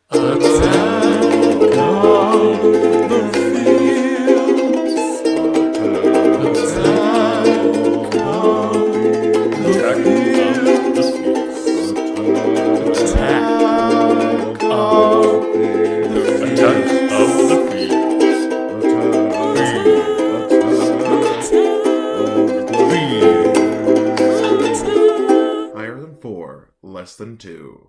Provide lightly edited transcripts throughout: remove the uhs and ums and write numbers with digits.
Attack of the Fields. Attack of the Fields. Attack of the Fields. Higher than 4, less than 2.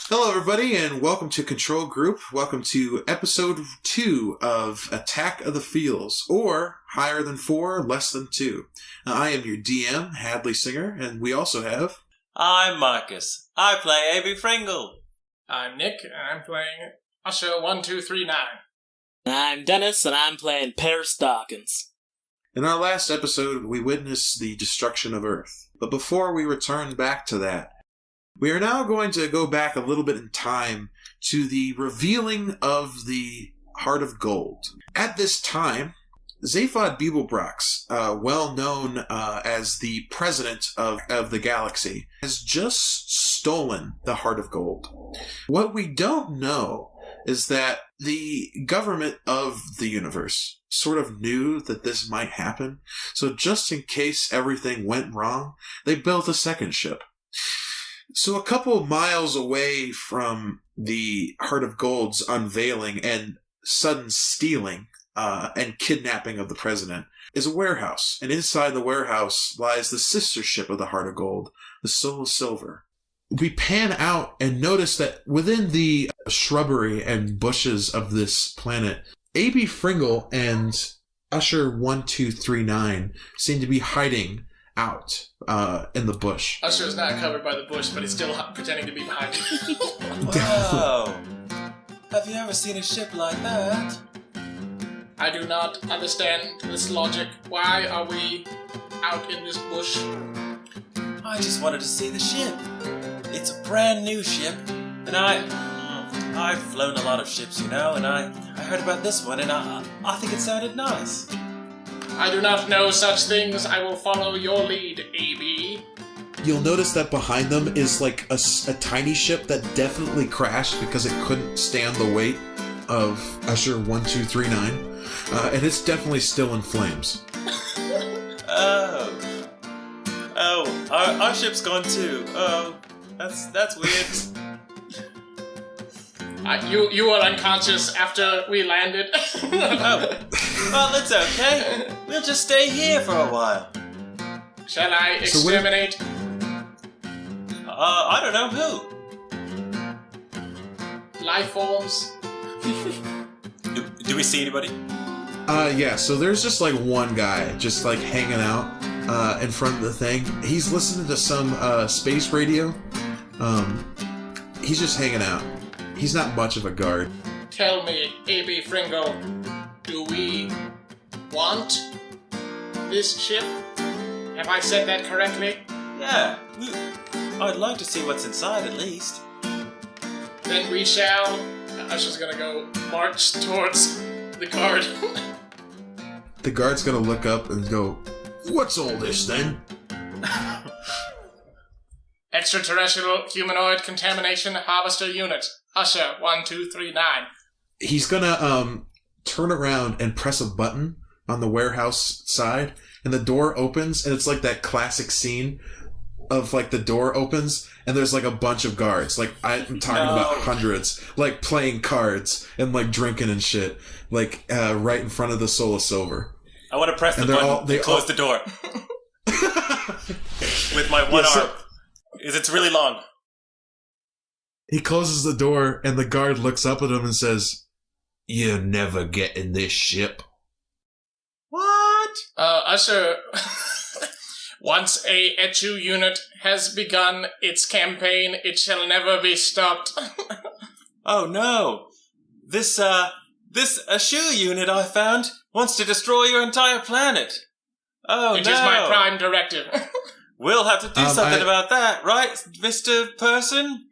Hello, everybody, and welcome to Control Group. Welcome to episode 2 of Attack of the Fields, or Higher Than 4, Less Than 2. I am your DM, Hadley Singer, and we also have... I'm Marcus. I play A.B. Fringle. I'm Nick, and I'm playing Usher 1239. I'm Dennis, and I'm playing Paris Dawkins. In our last episode, we witnessed the destruction of Earth. But before we return back to that, we are now going to go back a little bit in time to the revealing of the Heart of Gold. At this time, Zaphod Beeblebrox, well known as the president of the galaxy, has just stolen the Heart of Gold. What we don't know is that the government of the universe sort of knew that this might happen, so just in case everything went wrong, they built a second ship. So a couple of miles away from the Heart of Gold's unveiling and sudden stealing and kidnapping of the president is a warehouse. And inside the warehouse lies the sister ship of the Heart of Gold, the Soul of Silver. We pan out and notice that within the shrubbery and bushes of this planet, A.B. Fringle and Usher 1239 seem to be hiding out in the bush. Usher's not covered by the bush, but he's still pretending to be behind it. Wow. Have you ever seen a ship like that? I do not understand this logic. Why are we out in this bush? I just wanted to see the ship. It's a brand new ship, and I've flown a lot of ships, you know, and I heard about this one, and I think it sounded nice. I do not know such things. I will follow your lead, A.B. You'll notice that behind them is like a tiny ship that definitely crashed because it couldn't stand the weight of Usher 1239, and it's definitely still in flames. Oh, our ship's gone too. Oh, that's weird. You were unconscious after we landed. Oh, well, it's okay. We'll just stay here for a while. Shall I exterminate? I don't know who. Life forms? Do we see anybody? Yeah, so there's just like one guy just like hanging out in front of the thing. He's listening to some space radio. He's just hanging out. He's not much of a guard. Tell me, A.B. Fringle, do we want this ship? Have I said that correctly? Yeah, I'd like to see what's inside at least. Then we shall. Usher's gonna go march towards the guard. The guard's gonna look up and go, "What's all this then?" Extraterrestrial humanoid contamination harvester unit. Usher 1239. He's gonna turn around and press a button on the warehouse side, and the door opens, and it's like that classic scene of like the door opens and there's like a bunch of guards, like I'm talking about hundreds, like playing cards and like drinking and shit, like right in front of the Soul of Silver. I want to press the button and close the door with my one arm. It's really long. He closes the door and the guard looks up at him and says, "You never get in this ship." What? Usher, once a Echu unit has begun its campaign, it shall never be stopped. Oh no. This Ashu unit I found wants to destroy your entire planet. Oh It no. is my prime directive. We'll have to do something about that, right, Mr. Person?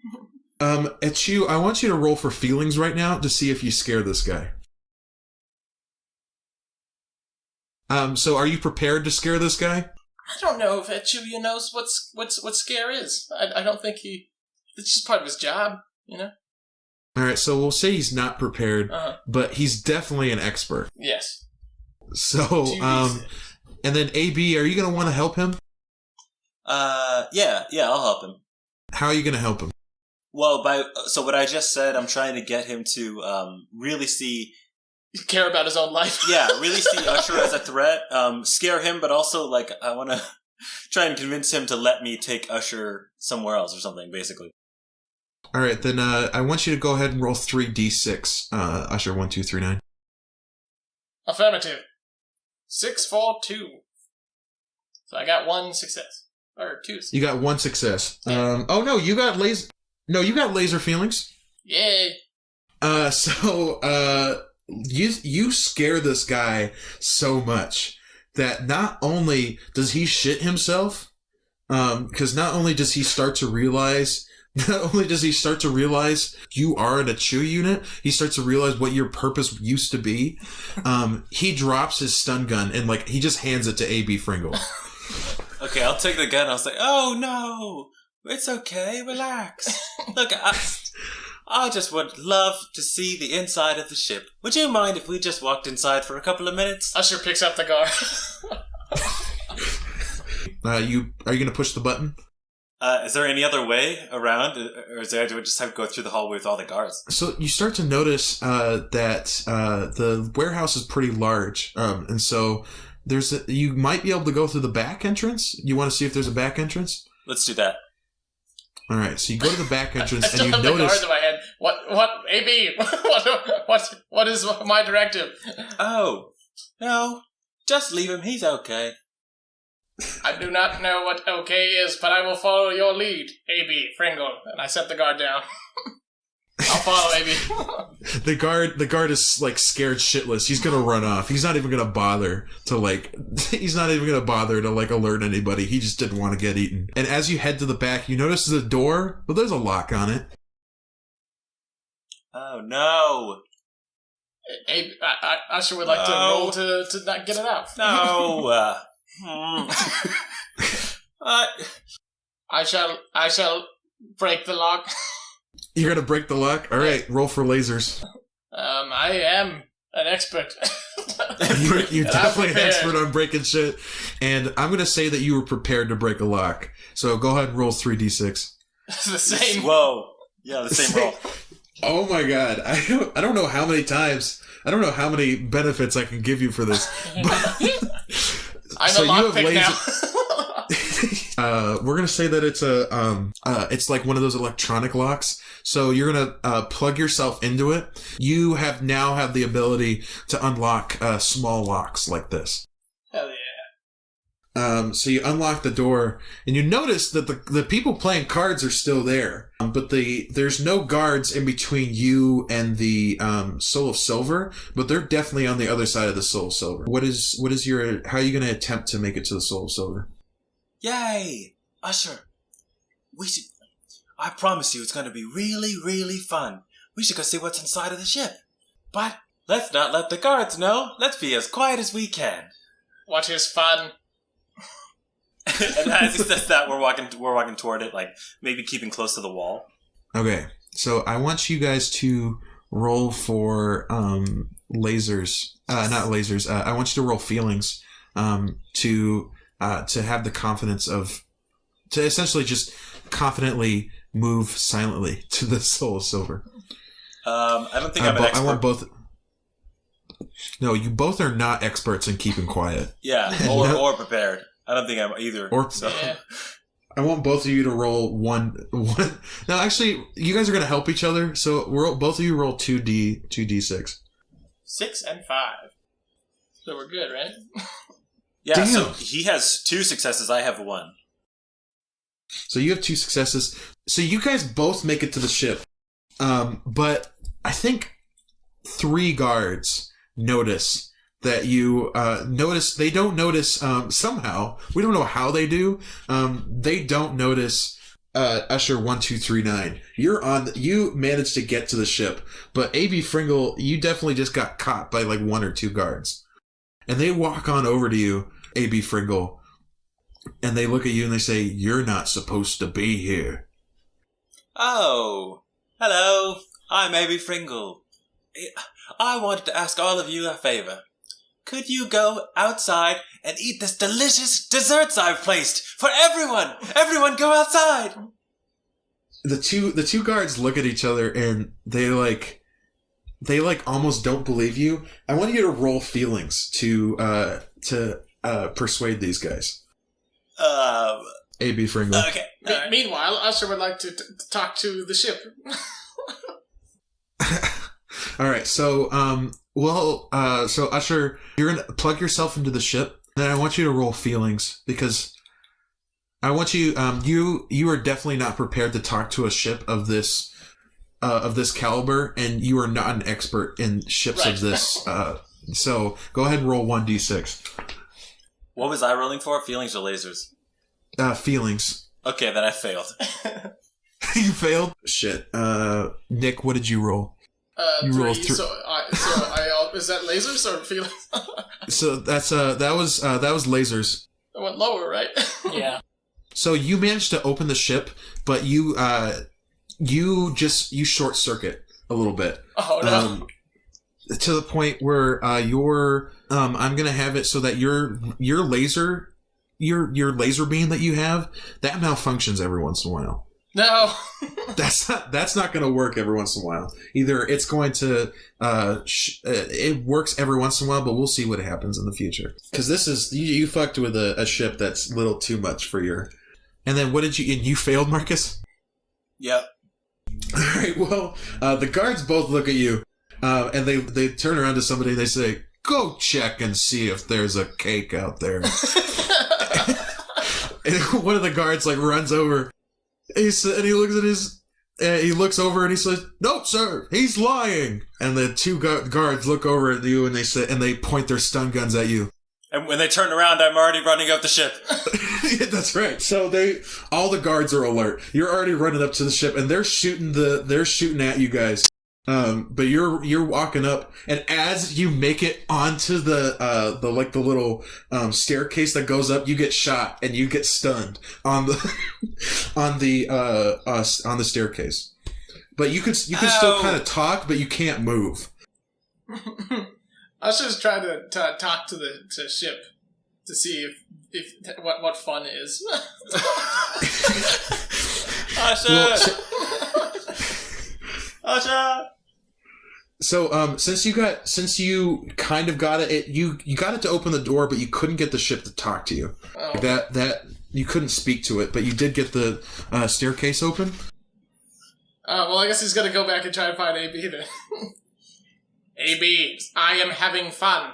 Echu, I want you to roll for feelings right now to see if you scare this guy. So are you prepared to scare this guy? I don't know if Echuya knows what scare is. I don't think he... It's just part of his job, you know? All right, so we'll say he's not prepared, but he's definitely an expert. Yes. So, and then AB, are you going to want to help him? Yeah, I'll help him. How are you going to help him? Well, so what I just said, I'm trying to get him to really see, Care about his own life. really see Usher as a threat, scare him, but also like I want to try and convince him to let me take Usher somewhere else or something, basically. All right, then I want you to go ahead and roll 3d6, Usher 1, 2, 3, 9. Affirmative. 6, 4, 2. So I got 1 success. Or 2 success. You got 1 success. Oh no, you got laser feelings. Yay. You scare this guy so much that not only does he shit himself, because not only does he start to realize you are in a chew unit, he starts to realize what your purpose used to be. He drops his stun gun and like he just hands it to AB Fringle. Okay, I'll take the gun. I'll say, "Oh no, it's okay. Relax. Look, I just would love to see the inside of the ship. Would you mind if we just walked inside for a couple of minutes?" Usher picks up the guard. Are you going to push the button? Is there any other way around, or do I just have to go through the hallway with all the guards? So you start to notice that the warehouse is pretty large, and so you might be able to go through the back entrance. You want to see if there's a back entrance? Let's do that. All right, so you go to the back entrance I still and you have the notice. guards in my head. What, AB? What is my directive? Oh, no, just leave him. He's okay. I do not know what okay is, but I will follow your lead, AB Fringle. And I set the guard down. I'll follow AB. The guard is like scared shitless. He's gonna run off. He's not even gonna bother to alert anybody. He just didn't want to get eaten. And as you head to the back, you notice the door, but there's a lock on it. Oh no! Usher would like to roll to not get it out. No. I shall break the lock. You're gonna break the lock? All right, roll for lasers. I am an expert. You're definitely an expert on breaking shit. And I'm gonna say that you were prepared to break a lock. So go ahead and roll 3d6. The same. Whoa. Yeah, the same roll. Oh my god. I don't know how many times. I don't know how many benefits I can give you for this. I'm so a lockpick now. We're gonna say that it's it's like one of those electronic locks. So you're gonna plug yourself into it. You now have the ability to unlock small locks like this. Hell yeah. So you unlock the door, and you notice that the people playing cards are still there, but there's no guards in between you and the Soul of Silver, but they're definitely on the other side of the Soul of Silver. How are you going to attempt to make it to the Soul of Silver? Yay! Usher, I promise you it's going to be really, really fun. We should go see what's inside of the ship. But let's not let the guards know. Let's be as quiet as we can. What is fun? And as he says that, we're walking toward it, like maybe keeping close to the wall. Okay, so I want you guys to roll for lasers. Not lasers. I want you to roll feelings to have the confidence to essentially just confidently move silently to the Soul of Silver. I don't think I'm an expert. I want both. No, you both are not experts in keeping quiet. Yeah, or prepared. I don't think I'm either. Yeah. I want both of you to roll one. No, actually, you guys are going to help each other. So both of you roll 2d6. 6 and 5. So we're good, right? Yeah. Damn. So he has 2 successes. I have 1. So you have 2 successes. So you guys both make it to the ship. But I think 3 guards notice that you notice. They don't notice somehow. We don't know how they do. They don't notice Usher 1239. You managed to get to the ship, but AB Fringle, you definitely just got caught by like 1 or 2 guards, and they walk on over to you, AB Fringle, and they look at you and they say, "You're not supposed to be here." Oh, hello. I'm A.B. Fringle. I wanted to ask all of you a favor. Could you go outside and eat this delicious desserts I've placed for everyone? Everyone go outside! The two guards look at each other and they almost don't believe you. I want you to roll feelings to persuade these guys. A.B. Fringle. Okay. all right. Meanwhile, Usher would like to talk to the ship. All right, so so Usher, you're gonna plug yourself into the ship, and I want you to roll feelings because I want you. You are definitely not prepared to talk to a ship of this caliber, and you are not an expert in ships of this. So go ahead and roll 1d6. What was I rolling for? Feelings or lasers? Feelings. Okay, then I failed. You failed. Shit. Nick, what did you roll? You 3. rolled So is that lasers or feelings? So that was lasers. I went lower, right? Yeah. So you managed to open the ship, but you short circuit a little bit. Oh no. To the point where I'm gonna have it so that your laser beam that you have that malfunctions every once in a while. No. That's not going to work every once in a while. Either it's going to it works every once in a while, but we'll see what happens in the future. Because this is you fucked with a ship that's a little too much for your. And then what did you failed, Marcus? Yep. All right. Well, the guards both look at you, and they turn around to somebody and they say, "Go check and see if there's a cake out there." And one of the guards runs over. He looks over and he says, "No, sir, he's lying." And the two guards look over at you and they point their stun guns at you. And when they turn around, I'm already running up the ship. Yeah, that's right. So all the guards are alert. You're already running up to the ship and they're shooting at you guys. But you're walking up, and as you make it onto the little staircase that goes up, you get shot and you get stunned on the on the staircase. But you can still kind of talk, but you can't move. I was just trying to talk to the ship to see if what fun is. Usher! Usher! So, since you kind of got it, you got it to open the door, but you couldn't get the ship to talk to you. Oh. That you couldn't speak to it, but you did get the staircase open. Well, I guess he's gonna go back and try to find AB then. AB, I am having fun.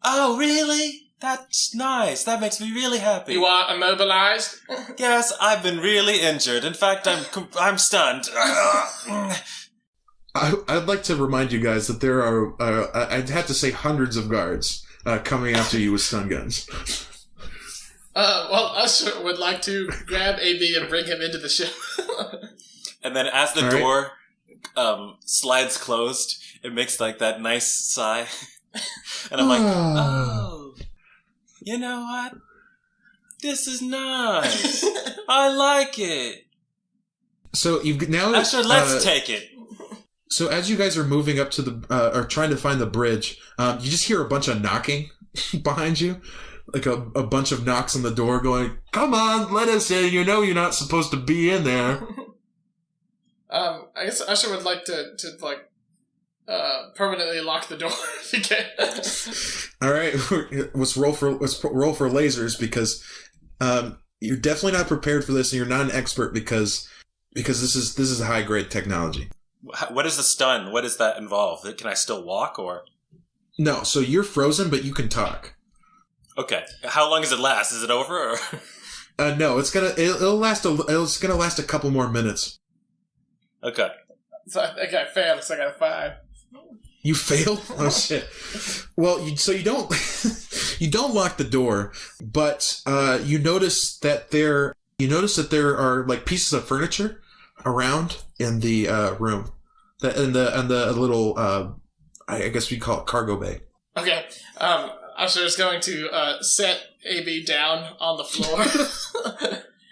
Oh, really? That's nice. That makes me really happy. You are immobilized? Yes, I've been really injured. In fact, I'm stunned. I'd like to remind you guys that there are, I'd have to say, hundreds of guards coming after you with stun guns. Well, Usher would like to grab AB and bring him into the ship. And then as the All right. door slides closed, it makes that nice sigh. And I'm like, oh, you know what? This is nice. I like it. So you've now... Usher, let's take it. So as you guys are moving up to the, or trying to find the bridge, you just hear a bunch of knocking behind you. Like a bunch of knocks on the door going, "Come on, let us in. You know you're not supposed to be in there." I guess Usher would like to permanently lock the door if he can. All right, let's roll for lasers because you're definitely not prepared for this, and you're not an expert because this is high grade technology. What is the stun? What does that involve? Can I still walk or? No, so you're frozen, but you can talk. Okay. How long does it last? Is it over? Or? No, it's gonna last a couple more minutes. Okay. So I think I failed, so I got a 5. You failed? Oh shit. Well, you don't you don't lock the door, but you notice that there are pieces of furniture around in the room, and the little I guess we call it cargo bay. Okay. Usher is going to set AB down on the floor.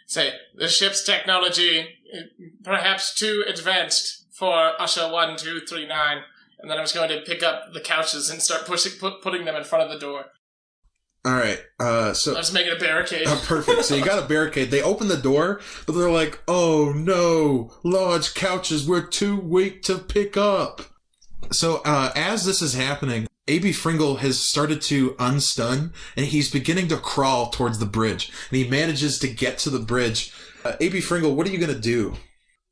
Say, the ship's technology perhaps too advanced for Usher 1239. And then I was going to pick up the couches and start putting them in front of the door. All right. So I was making a barricade. perfect. So you got a barricade. They open the door, but they're like, "Oh no, large couches. We're too weak to pick up." So as this is happening, A.B. Fringle has started to unstun, and he's beginning to crawl towards the bridge. And he manages to get to the bridge. A.B. Fringle, what are you gonna do?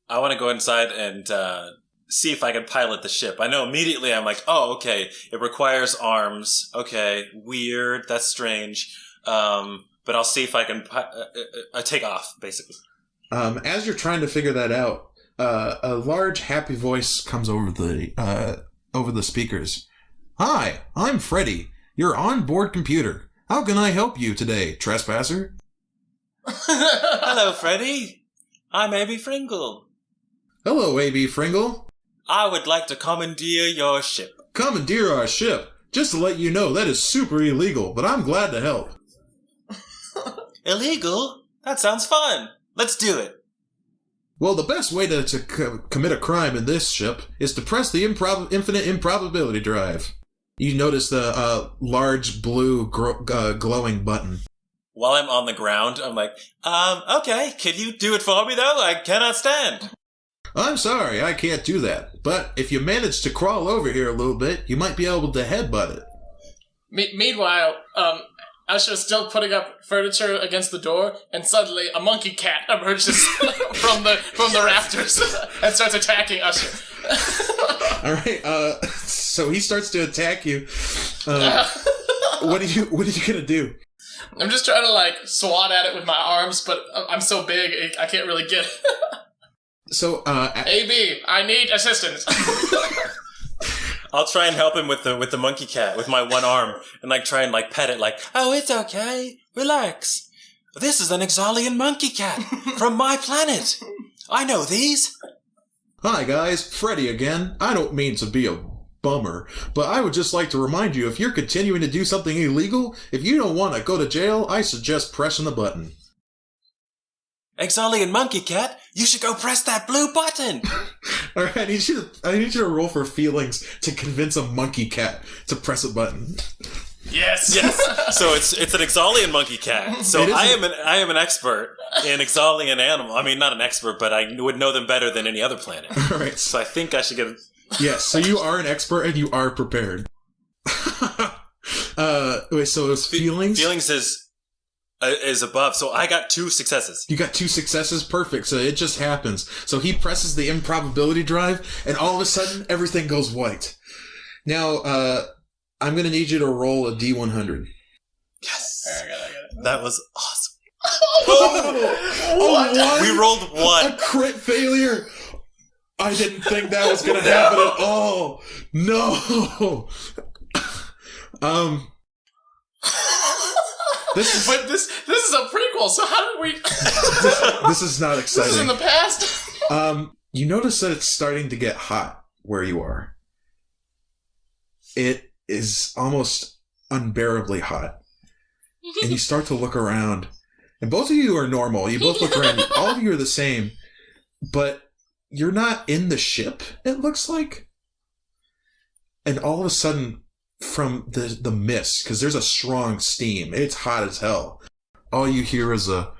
I want to go inside and see if I can pilot the ship. I know immediately I'm like, oh, okay, it requires arms. Okay, weird, that's strange. But I'll see if I can take off, basically. As you're trying to figure that out, a large, happy voice comes over the speakers. "Hi, I'm Freddy, your onboard computer. How can I help you today, trespasser?" Hello, Freddy. I'm A.B. Fringle. "Hello, A.B. Fringle. I would like to commandeer your ship." Commandeer our ship. Just to let you know, that is super illegal, but I'm glad to help." Illegal? That sounds fun. Let's do it. "Well, the best way to commit a crime in this ship is to press the infinite improbability drive." You notice the large blue glowing button. While I'm on the ground, I'm like, okay, can you do it for me, though? I cannot stand. "I'm sorry, I can't do that. But if you manage to crawl over here a little bit, you might be able to headbutt it." Meanwhile, Usher's still putting up furniture against the door, and suddenly a monkey cat emerges from the rafters and starts attacking Usher. All right. So he starts to attack you. What are you gonna do? I'm just trying to swat at it with my arms, but I'm so big I can't really get it. So, AB, I need assistance. I'll try and help him with the monkey cat with my one arm and try and pet it oh, it's okay. Relax. This is an Exalian monkey cat from my planet. I know these. "Hi guys, Freddy again. I don't mean to be a bummer, but I would just like to remind you, if you're continuing to do something illegal, if you don't want to go to jail, I suggest pressing the button." Exalian monkey cat, you should go press that blue button. All right, I need you to roll for feelings to convince a monkey cat to press a button. Yes. So it's an Exalian monkey cat. So I am an expert in Exalian animal. I mean, not an expert, but I would know them better than any other planet. All right. So I think I should get. Yes. So you are an expert and you are prepared. Wait. So it's feelings. Feelings is above. So I got 2 successes. You got 2 successes. Perfect. So it just happens. So he presses the improbability drive, and all of a sudden everything goes white. Now, I'm going to need you to roll a D100. Yes. I got it. That was awesome. What? We rolled 1. A crit failure. I didn't think that was going to happen at all. No. This is This is a prequel, so how did we... this is not exciting. This is in the past? You notice that it's starting to get hot where you are. It is almost unbearably hot. And you start to look around. And both of you are normal. You both look around. All of you are the same. But you're not in the ship, it looks like. And all of a sudden, from the mist, because there's a strong steam, it's hot as hell, all you hear is a...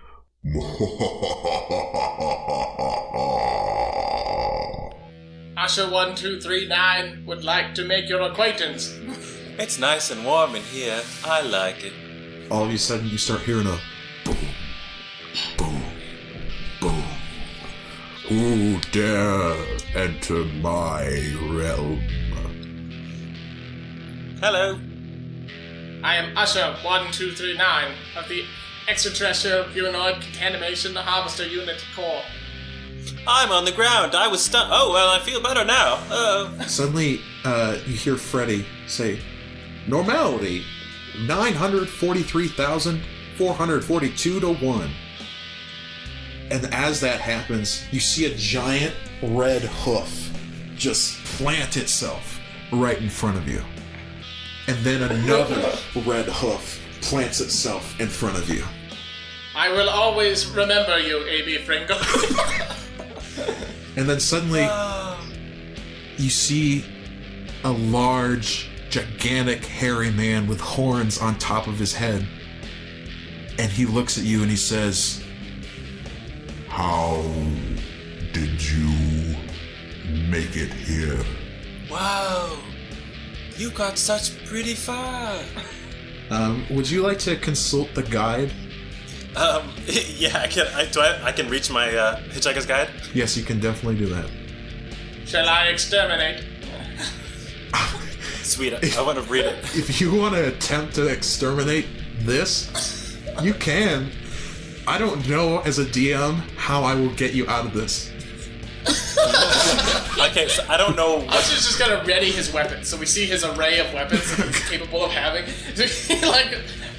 Usher 1239 would like to make your acquaintance. It's nice and warm in here. I like it. All of a sudden, you start hearing a boom, boom, boom. Who dare enter my realm? Hello. I am Usher 1239 of the Extraterrestrial Humanoid Contamination Harvester Unit Corps. I'm on the ground. I was stunned. Oh, well, I feel better now. Suddenly, you hear Freddy say, "Normality, 943,442 to 1. And as that happens, you see a giant red hoof just plant itself right in front of you. And then another red hoof plants itself in front of you. I will always remember you, A.B. Fringle. And then suddenly you see a large, gigantic, hairy man with horns on top of his head. And he looks at you and he says, How did you make it here? Wow. You got such pretty fur. would you like to consult the guide? Yeah, I can reach my Hitchhiker's Guide? Yes, you can definitely do that. Shall I exterminate? Sweet, I want to read it. If you want to attempt to exterminate this, you can. I don't know as a DM how I will get you out of this. Okay, so I don't know what... Usher's just gonna ready his weapons, so we see his array of weapons that he's capable of having.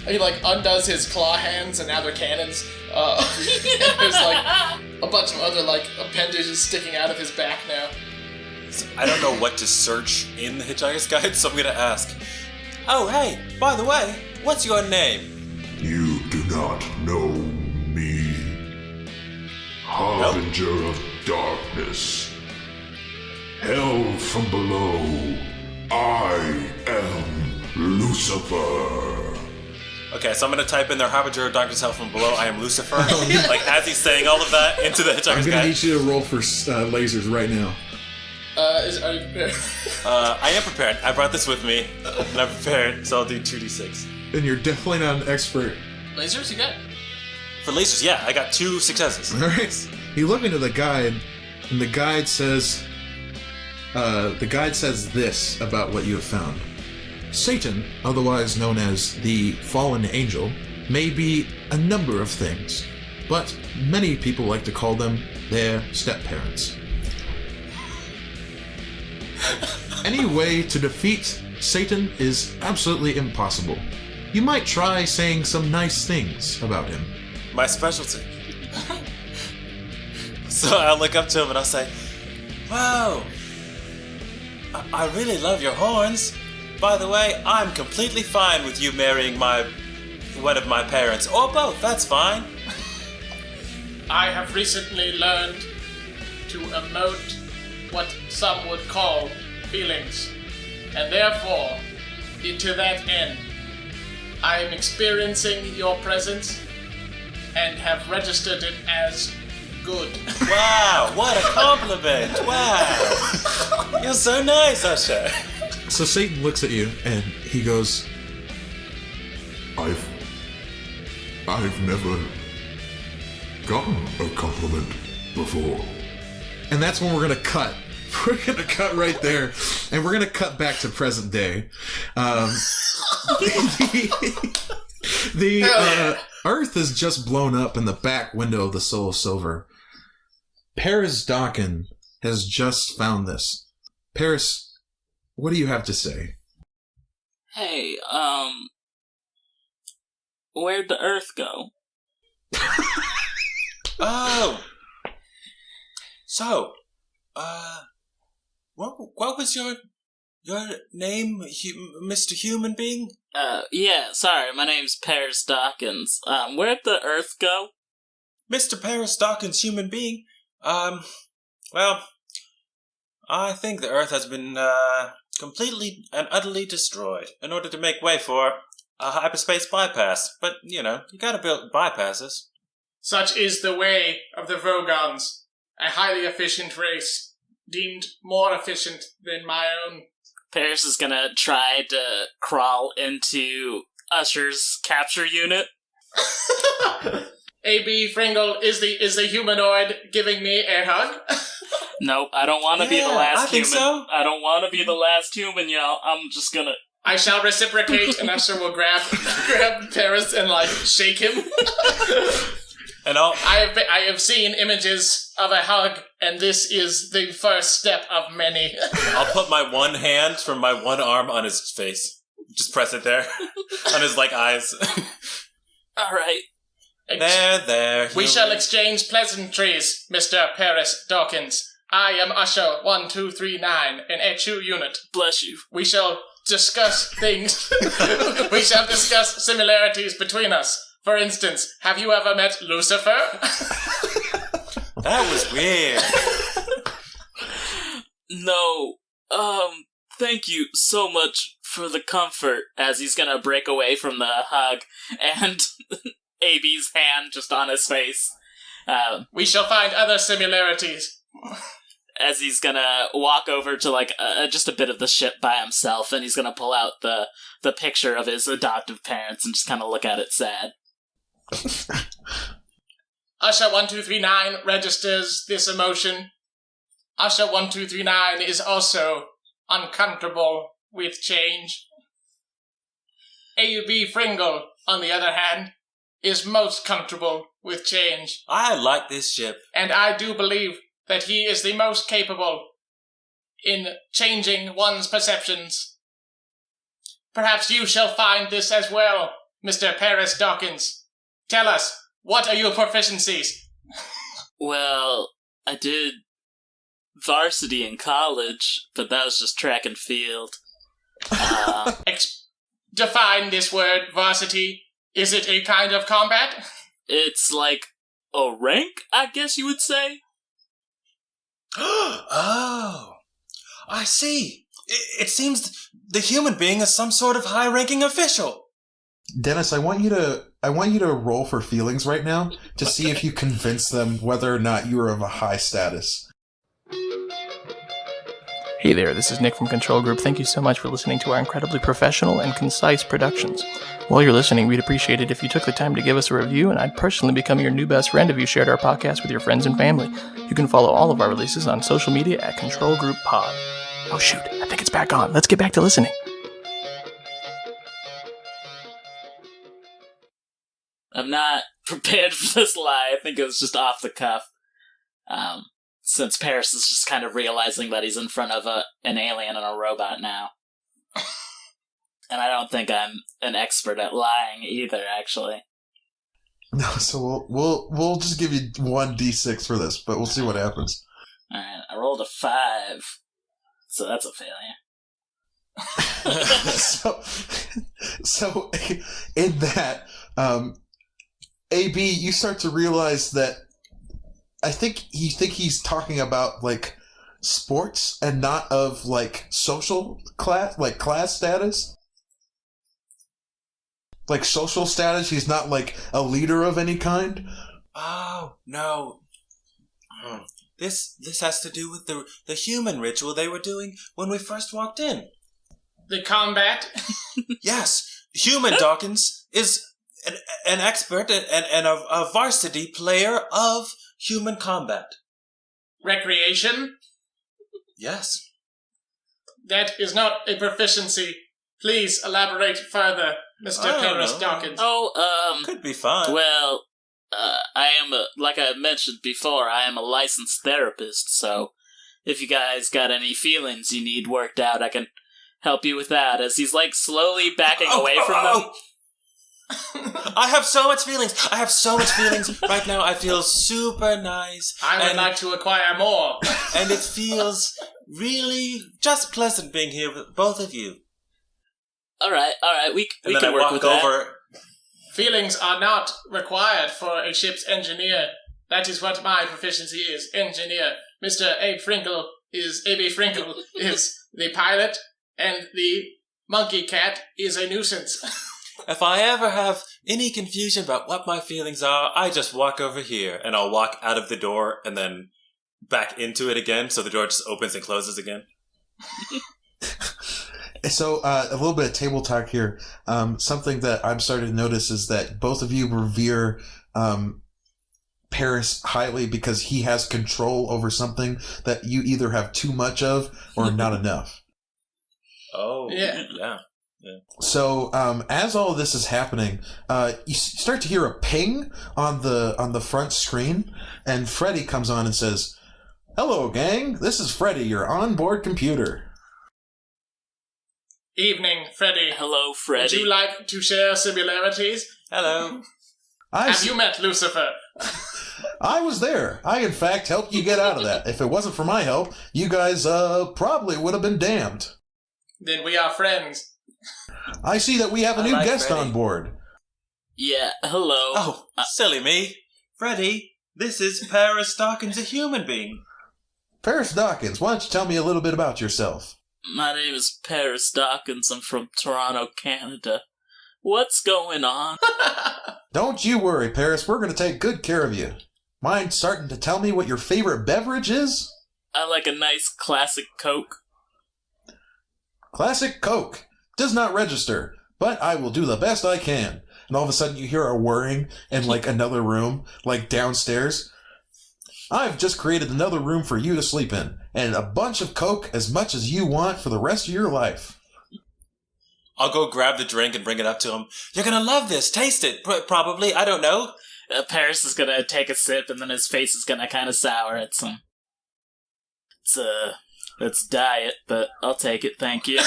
He undoes his claw hands, and now they're cannons. And there's a bunch of other appendages sticking out of his back now. I don't know what to search in the Hitchhiker's Guide, so I'm gonna ask. Oh, hey, by the way, what's your name? You do not know me. Harbinger of darkness. Hell from below. I am Lucifer. Okay, so I'm gonna type in there, Harbinger of Darkness, Hell from Below, I am Lucifer. As he's saying all of that into the I'm Hitchhiker's going to Guide. need you to roll for lasers right now. Are you prepared? I am prepared. I brought this with me, and I'm prepared, so I'll do 2d6. And you're definitely not an expert. Lasers, you got? For lasers, yeah, I got 2 successes. All right. You look into the guide, and the guide says this about what you have found. Satan, otherwise known as the fallen angel, may be a number of things, but many people like to call them their step-parents. Any way to defeat Satan is absolutely impossible. You might try saying some nice things about him. My specialty. So I'll look up to him and I'll say, Whoa, I really love your horns. By the way, I'm completely fine with you marrying one of my parents, or both, that's fine. I have recently learned to emote what some would call feelings, and therefore, to that end, I am experiencing your presence and have registered it as good. Wow, what a compliment. Wow. You're so nice, Usher. So Satan looks at you and he goes, I've never gotten a compliment before. and that's when we're gonna cut. We're gonna cut right there, and we're gonna cut back to present day. The Earth is just blown up in the back window of the Soul of Silver. Paris Dawkin has just found this. Paris, what do you have to say? Hey, where'd the Earth go? Oh. So, what was your name, Mr. Human Being? Yeah, sorry, my name's Paris Dawkins. Where'd the Earth go? Mr. Paris Dawkins, Human Being? Well, I think the Earth has been, completely and utterly destroyed in order to make way for a hyperspace bypass. But, you gotta build bypasses. Such is the way of the Vogons, a highly efficient race, deemed more efficient than my own. Paris is gonna try to crawl into Usher's capture unit. A.B. Fringle, is the humanoid giving me a hug? Nope, I don't want to be the last I think human. so. I don't want to be the last human, y'all. I'm just gonna... I shall reciprocate, and Usher will grab Paris and shake him. And I'll... I have seen images of a hug, and this is the first step of many. I'll put my one hand from my one arm on his face. Just press it there. On his, eyes. Alright. There. We shall exchange pleasantries, Mr. Paris Dawkins. I am Usher 1239, an HU unit. Bless you. We shall discuss things. We shall discuss similarities between us. For instance, have you ever met Lucifer? That was weird. No, thank you so much for the comfort, as he's gonna break away from the hug, and AB's hand just on his face. We shall find other similarities. As he's gonna walk over to, like, just a bit of the ship by himself, and he's gonna pull out the picture of his adoptive parents and just kind of look at it sad. Usher 1239 registers this emotion. Usher 1239 is also uncomfortable with change. A.B. Fringle, on the other hand, is most comfortable with change. I like this ship. And I do believe that he is the most capable in changing one's perceptions. Perhaps you shall find this as well, Mr. Paris Dawkins. Tell us, what are your proficiencies? Well, I did varsity in college, but that was just track and field. Define this word, varsity. Is it a kind of combat? It's like a rank, I guess you would say. Oh, I see. It seems the human being is some sort of high-ranking official. Dennis, I want you to roll for feelings right now to see if you convince them whether or not you are of a high status. Hey there, this is Nick from Control Group. Thank you so much for listening to our incredibly professional and concise productions. While you're listening, we'd appreciate it if you took the time to give us a review, and I'd personally become your new best friend if you shared our podcast with your friends and family. You can follow all of our releases on social media at Control Group Pod. Oh shoot, I think it's back on. Let's get back to listening. I'm not prepared for this lie. I think it was just off the cuff. Since Paris is just kind of realizing that he's in front of an alien and a robot now. And I don't think I'm an expert at lying either, actually. No, so we'll just give you 1d6 for this, but we'll see what happens. Alright, I rolled a 5. So that's a failure. so in that, AB, you start to realize that I think he's talking about, like, sports and not of, like, social class, like class status. Like social status, he's not like a leader of any kind. Oh, no. This has to do with the human ritual they were doing when we first walked in. The combat? Yes, human Dawkins is an expert and a varsity player of human combat. Recreation? Yes. That is not a proficiency. Please elaborate further, Mr. Paris Dawkins. Could be fun. Well, I am, like I mentioned before, I am a licensed therapist, so if you guys got any feelings you need worked out, I can help you with that, as he's, like, slowly backing away from them. I have so much feelings. Right now I feel super nice. I would like to acquire more. And it feels really just pleasant being here with both of you. Alright, we and can work with that. Feelings are not required for a ship's engineer. That is what my proficiency is, engineer. Mr. A.B. Frinkle is the pilot, and the monkey cat is a nuisance. If I ever have any confusion about what my feelings are, I just walk over here, and I'll walk out of the door and then back into it again, so the door just opens and closes again. So, a little bit of table talk here. Something that I'm starting to notice is that both of you revere Paris highly because he has control over something that you either have too much of or not enough. Oh, yeah. So, as all of this is happening, you start to hear a ping on the front screen, and Freddy comes on and says, "Hello, gang. This is Freddy, your onboard computer." Evening, Freddy. Hello, Freddy. Would you like to share similarities? Hello. Have you met Lucifer? I was there. I, in fact, helped you get out of that. If it wasn't for my help, you guys probably would have been damned. Then we are friends. I see that we have a new guest Freddy on board. Yeah, hello. Oh, silly me. Freddy, this is Paris Dawkins, a human being. Paris Dawkins, why don't you tell me a little bit about yourself? My name is Paris Dawkins. I'm from Toronto, Canada. What's going on? Don't you worry, Paris. We're going to take good care of you. Mind starting to tell me what your favorite beverage is? I like a nice classic Coke. Classic Coke. Does not register, but I will do the best I can. And all of a sudden you hear a whirring in like another room, like downstairs. I've just created another room for you to sleep in, and a bunch of Coke as much as you want for the rest of your life. I'll go grab the drink and bring it up to him. You're gonna love this. Taste it. Probably. I don't know. Paris is gonna take a sip, and then his face is gonna kind of sour. It's diet, but I'll take it, thank you.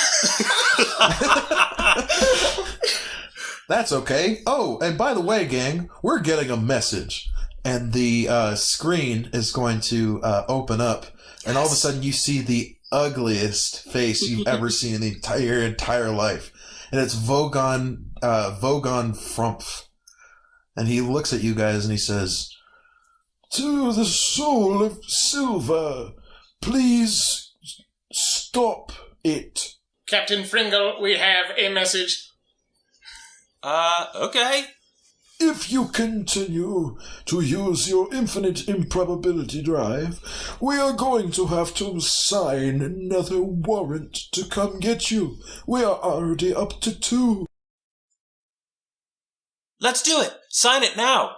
That's okay. Oh, and by the way, gang, we're getting a message. And the screen is going to open up, and all of a sudden you see the ugliest face you've ever seen in your entire life. And it's Vogon Frumpf. And he looks at you guys and he says, "To the soul of silver, please stop it." Captain Fringle, we have a message. Okay. If you continue to use your infinite improbability drive, we are going to have to sign another warrant to come get you. We are already up to 2. Let's do it. Sign it now.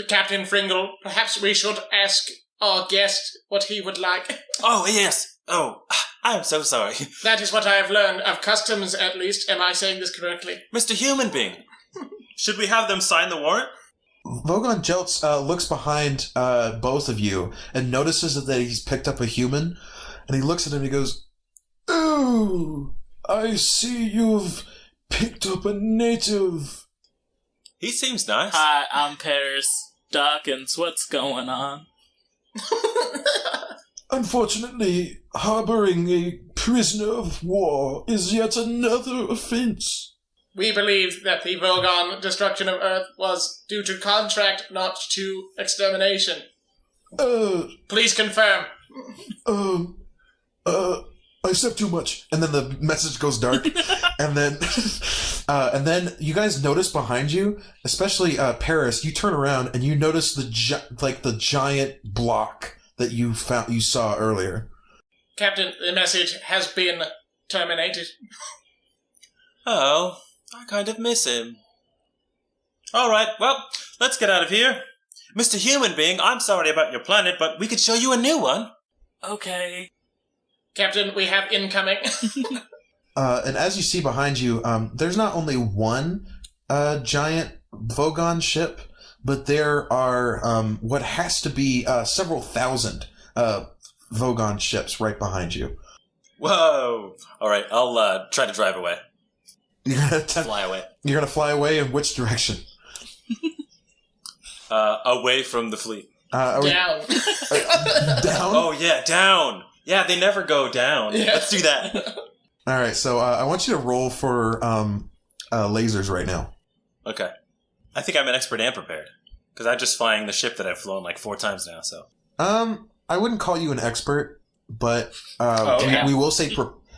Captain Fringle, perhaps we should ask our guest what he would like. Oh, yes. Oh, I'm so sorry. That is what I have learned of customs, at least. Am I saying this correctly? Mr. Human Being. Should we have them sign the warrant? Vogon Jeltz looks behind both of you and notices that he's picked up a human, and he looks at him and he goes, "Oh, I see you've picked up a native." He seems nice. Hi, I'm Paris Dawkins. What's going on? Unfortunately, harboring a prisoner of war is yet another offense. We believe that the Vogon destruction of Earth was due to contract, not to extermination. Please confirm. I said too much. and then the message goes dark, and then you guys notice behind you, especially Paris. You turn around and you notice the giant block that you saw earlier. Captain, the message has been terminated. Oh, I kind of miss him. All right, well, let's get out of here. Mr. Human Being, I'm sorry about your planet, but we could show you a new one. Okay. Captain, we have incoming. And as you see behind you, there's not only one giant Vogon ship, but there are what has to be several thousand Vogon ships right behind you. Whoa. All right, I'll try to drive away. Fly away. You're going to fly away in which direction? Away from the fleet. Down. Down? Oh, yeah, down. Yeah, they never go down. Yeah. Let's do that. All right, so I want you to roll for lasers right now. Okay. I think I'm an expert and prepared. Because I'm just flying the ship that I've flown like 4 times now, so. I wouldn't call you an expert, but okay. we will say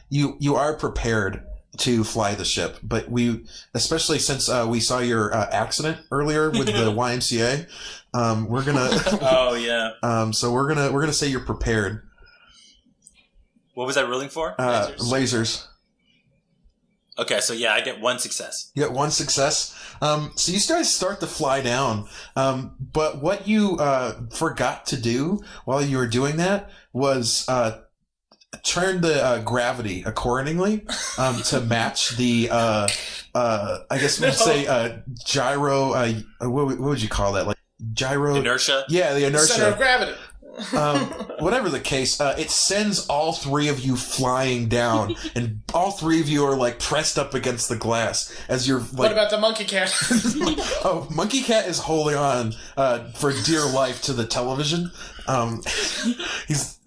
you are prepared to fly the ship. But we, especially since we saw your accident earlier with the YMCA, we're gonna. Oh yeah. So we're gonna say you're prepared. What was I rolling for? Lasers. Okay, so yeah, I get 1 success. You got 1 success. So you guys start to fly down. But what you forgot to do while you were doing that was turn the gravity accordingly to match the, I guess we'd say gyro. What would you call that? Like gyro Inertia? Yeah, the inertia. Center of gravity. Whatever the case, it sends all 3 of you flying down, and all 3 of you are like pressed up against the glass as you're like. What about the monkey cat? Oh, Monkey Cat is holding on for dear life to the television. He's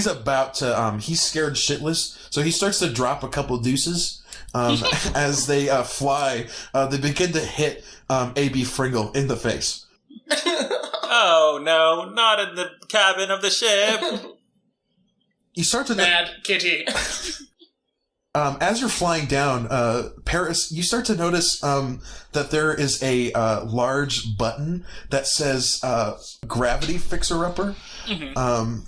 about to. He's scared shitless, so he starts to drop a couple deuces. As they fly, they begin to hit A.B. Fringle in the face. Oh, no, not in the cabin of the ship. You start to Bad kitty. as you're flying down, Paris, you start to notice that there is a large button that says "Gravity Fixer Upper." Mhm.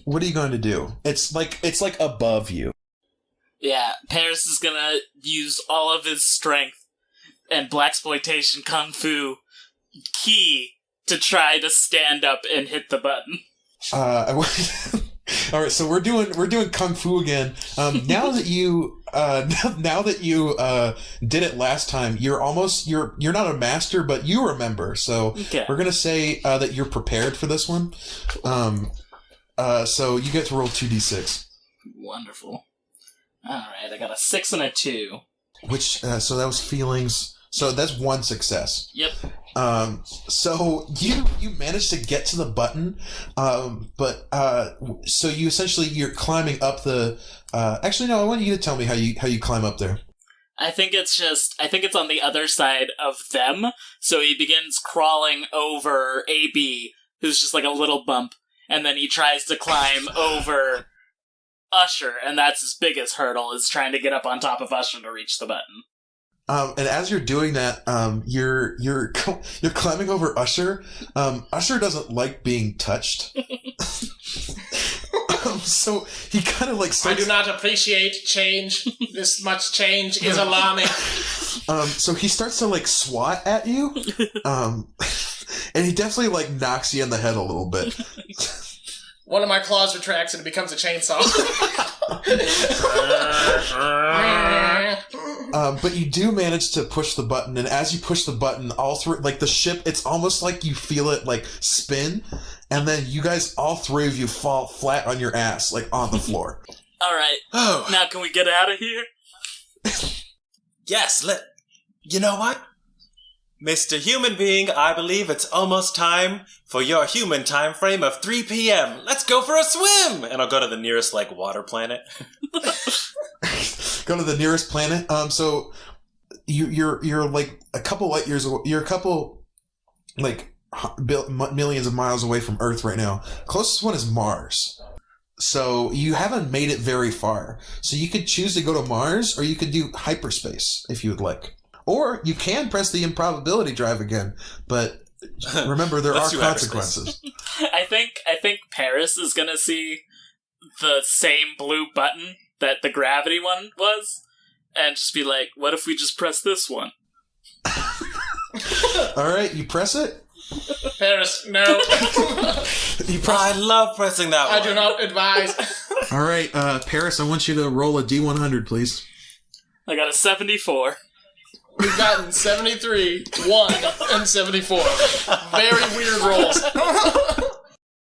What are you going to do? It's like above you. Yeah, Paris is gonna use all of his strength and blaxploitation kung fu ki to try to stand up and hit the button. All right, so we're doing kung fu again. Now that you did it last time, you're not a master, but you remember. So Okay. we're gonna say that you're prepared for this one. So you get to roll 2d6. Wonderful. Alright, I got a 6 and a 2. Which so that was feelings. So that's one success. Yep. So you managed to get to the button, but so you're climbing up the. Actually, no. I want you to tell me how you climb up there. I think it's on the other side of them, so he begins crawling over AB, who's just like a little bump, and then he tries to climb over Usher, and that's his biggest hurdle, is trying to get up on top of Usher to reach the button. And as you're doing that, you're climbing over Usher. Usher doesn't like being touched, so he kind of like I starts. do not appreciate change. This much change is alarming. So he starts to like swat at you, and he definitely like knocks you in the head a little bit. One of my claws retracts and it becomes a chainsaw. But you do manage to push the button, and as you push the button, all through, like the ship, it's almost like you feel it like spin, and then you guys, all three of you, fall flat on your ass, like on the floor. Alright, Oh, now can we get out of here? yes, you know what? Mr. Human Being, I believe it's almost time for your human time frame of 3 p.m. Let's go for a swim! And I'll go to the nearest, water planet. Go to the nearest planet. So you're like a couple light years away. You're a couple millions of miles away from Earth right now. Closest one is Mars. So you haven't made it very far. So you could choose to go to Mars, or you could do hyperspace if you would like. Or you can press the improbability drive again, but remember there are Let's do consequences. I think Paris is gonna see the same blue button that the gravity one was, and just be like, what if we just press this one? Alright, you press it? Paris, no. I love pressing that one. I do not advise. Alright, Paris, I want you to roll a D100, please. I got a 74. We've gotten 73, 1, and 74. Very weird rolls.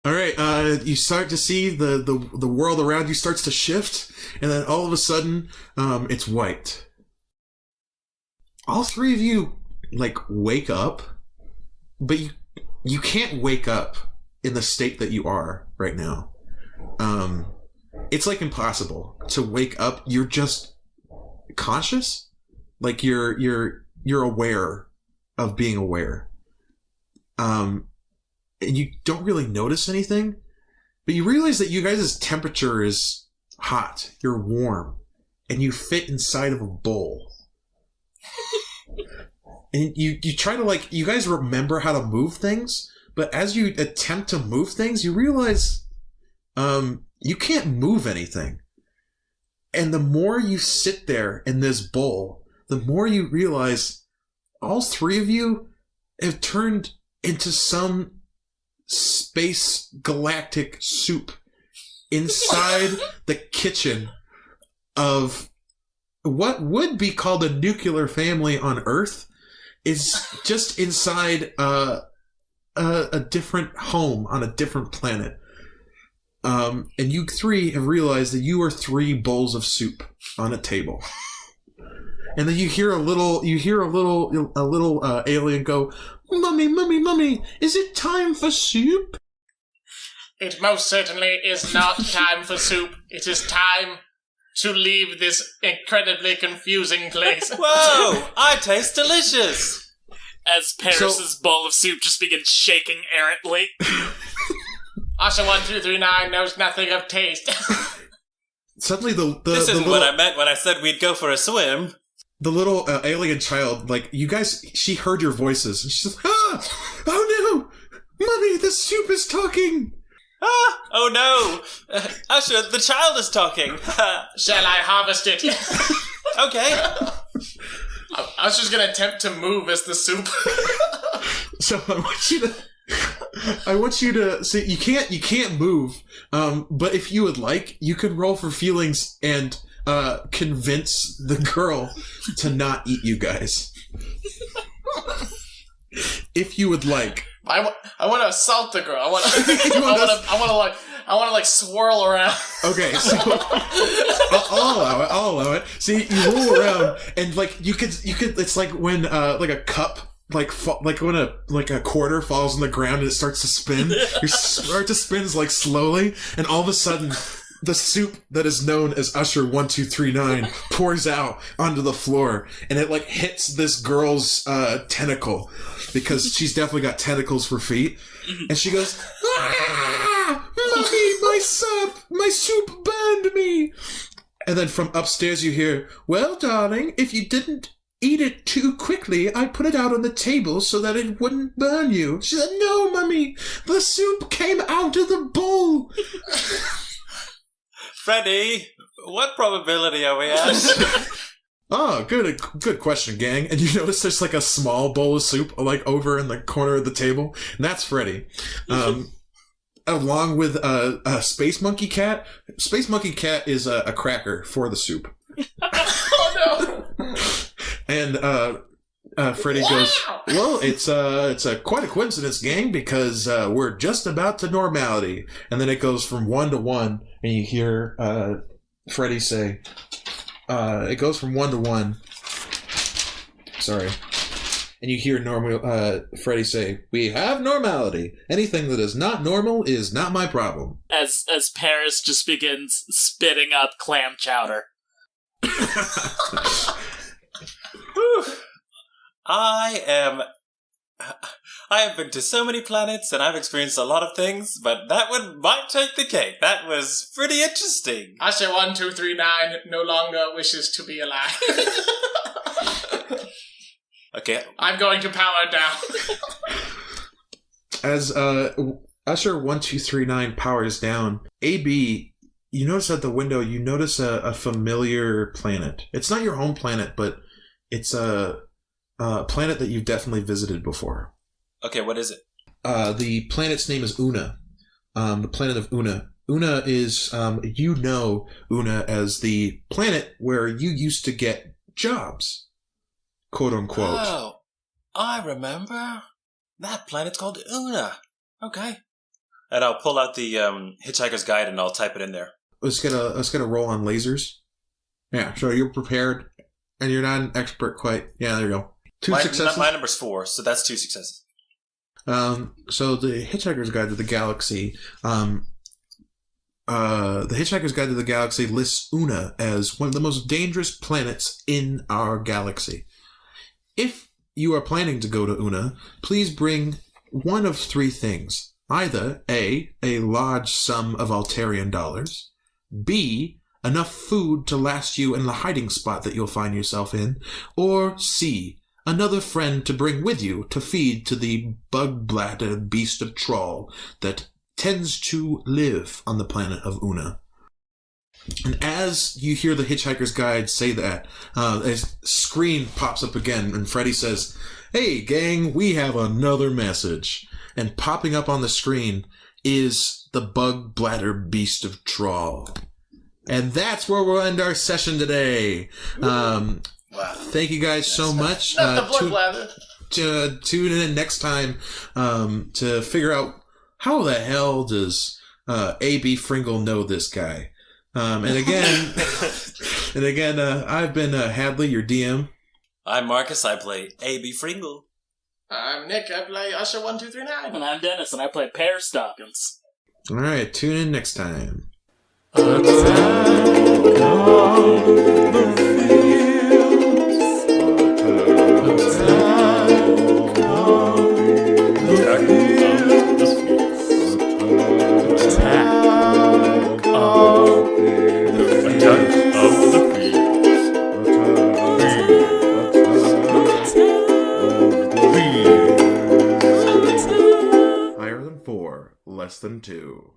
Alright, you start to see the world around you starts to shift, and then all of a sudden, it's white. All three of you, wake up, but you can't wake up in the state that you are right now. It's, impossible to wake up. You're just conscious. You're aware of being aware. And you don't really notice anything, but you realize that you guys' temperature is hot. You're warm, and you fit inside of a bowl. And you try to you guys remember how to move things, but as you attempt to move things, you realize you can't move anything. And the more you sit there in this bowl, the more you realize all three of you have turned into some space galactic soup inside the kitchen of what would be called a nuclear family on Earth, is just inside a different home on a different planet. And you three have realized that you are 3 bowls of soup on a table. And then you hear a little alien go, "Mummy, mummy, mummy, is it time for soup?" It most certainly is not time for soup. It is time to leave this incredibly confusing place. Whoa! I taste delicious! as Paris's bowl of soup just begins shaking errantly. Asha 1239 knows nothing of taste. Suddenly, This isn't what I meant when I said we'd go for a swim. the little alien child, like, you guys, she heard your voices, and she's like, ah! Oh no! Mommy, the soup is talking! Ah! Oh no! Usher, the child is talking. Shall I harvest it? Okay. I was just gonna attempt to move as the soup. So I want you to see, you can't move, but if you would like, you could roll for feelings and convince the girl to not eat you guys. If you would like. I want to assault the girl. I want to swirl around. Okay, so I'll allow it. See, you roll around and like you could. It's like when like a cup. Like when a quarter falls on the ground and it starts to spin. It starts to spin like slowly, and all of a sudden, the soup that is known as Usher 1239 pours out onto the floor, and it like hits this girl's tentacle because she's definitely got tentacles for feet, and she goes, "Ah, mommy, my soup burned me." And then from upstairs you hear, "Well, darling, if you didn't eat it too quickly, I put it out on the table so that it wouldn't burn you." She said, "No, Mummy, the soup came out of the bowl." Freddy, what probability are we at? Oh, good question, gang. And you notice there's like a small bowl of soup like over in the corner of the table, and that's Freddy. Along with a Space Monkey Cat. Space Monkey Cat is a cracker for the soup. Oh no! And Freddy goes, "Well, it's quite a coincidence, gang, because we're just about to normality." And then it goes from 1 to 1, and you hear Freddy say, "It goes from 1 to 1." Sorry. And you hear Freddy say, "We have normality. Anything that is not normal is not my problem." As Paris just begins spitting up clam chowder. I have been to so many planets and I've experienced a lot of things, but that one might take the cake. That was pretty interesting. Asha 1239 no longer wishes to be alive. Okay. I'm going to power down. As Usher 1239 powers down, AB, you notice at the window, you notice a familiar planet. It's not your home planet, but it's a planet that you've definitely visited before. Okay, what is it? The planet's name is Una. The planet of Una. Una is, Una as the planet where you used to get jobs. Quote unquote. Oh, I remember. That planet's called Una. Okay. And I'll pull out the Hitchhiker's Guide and I'll type it in there. Let's get a roll on lasers. Yeah, so you're prepared, and you're not an expert quite. Yeah, there you go. Two successes. My number's 4, so that's 2 successes. So the Hitchhiker's Guide to the Galaxy, lists Una as one of the most dangerous planets in our galaxy. If you are planning to go to Una, please bring one of 3 things. Either A, a large sum of Altarian dollars, B, enough food to last you in the hiding spot that you'll find yourself in, or C, another friend to bring with you to feed to the bug-bladder beast of Troll that tends to live on the planet of Una. And as you hear the Hitchhiker's Guide say that, a screen pops up again, and Freddy says, "Hey, gang, we have another message." And popping up on the screen is the bug-bladder beast of Troll. And that's where we'll end our session today. Wow. Thank you guys so much. Not the blood bladder. Tune in next time to figure out how the hell does A.B. Fringle know this guy. And again, I've been Hadley, your DM. I'm Marcus. I play A.B. Fringle. I'm Nick. I play Usher 1239. And I'm Dennis, and I play Pear Stockings. All right, tune in next time. Attack on the fields. Attack less than 2.